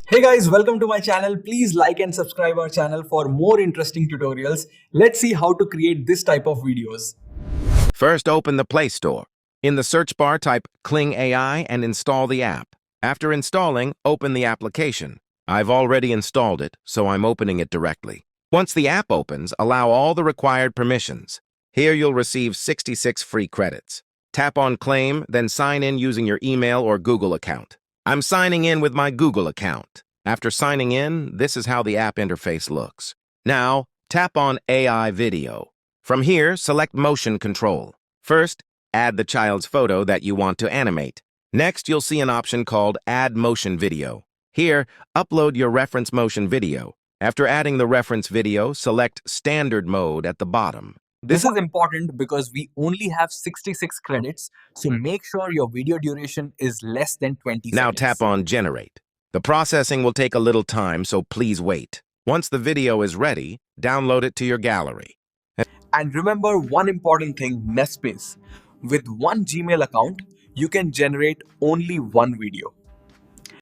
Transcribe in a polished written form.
Hey guys, welcome to my channel. Please like and subscribe our channel for more interesting tutorials. Let's see how to create this type of videos. First, open the Play Store. In the search bar, type Kling AI and install the app. After installing, open the application. I've already installed it, so I'm opening it directly. Once the app opens, allow all the required permissions. Here you'll receive 66 free credits. Tap on Claim, then sign in using your email or Google account. I'm signing in with my Google account. After signing in, this is how the app interface looks. Now, tap on AI Video. From here, select Motion Control. First, add the child's photo that you want to animate. Next, you'll see an option called Add Motion Video. Here, upload your reference motion video. After adding the reference video, select Standard Mode at the bottom. This is important because we only have 66 credits, so make sure your video duration is less than 20 Now seconds. tap on Generate. The processing will take a little time, so please wait. Once the video is ready, download it to your gallery. And remember one important thing, space. With one Gmail account, you can generate only one video.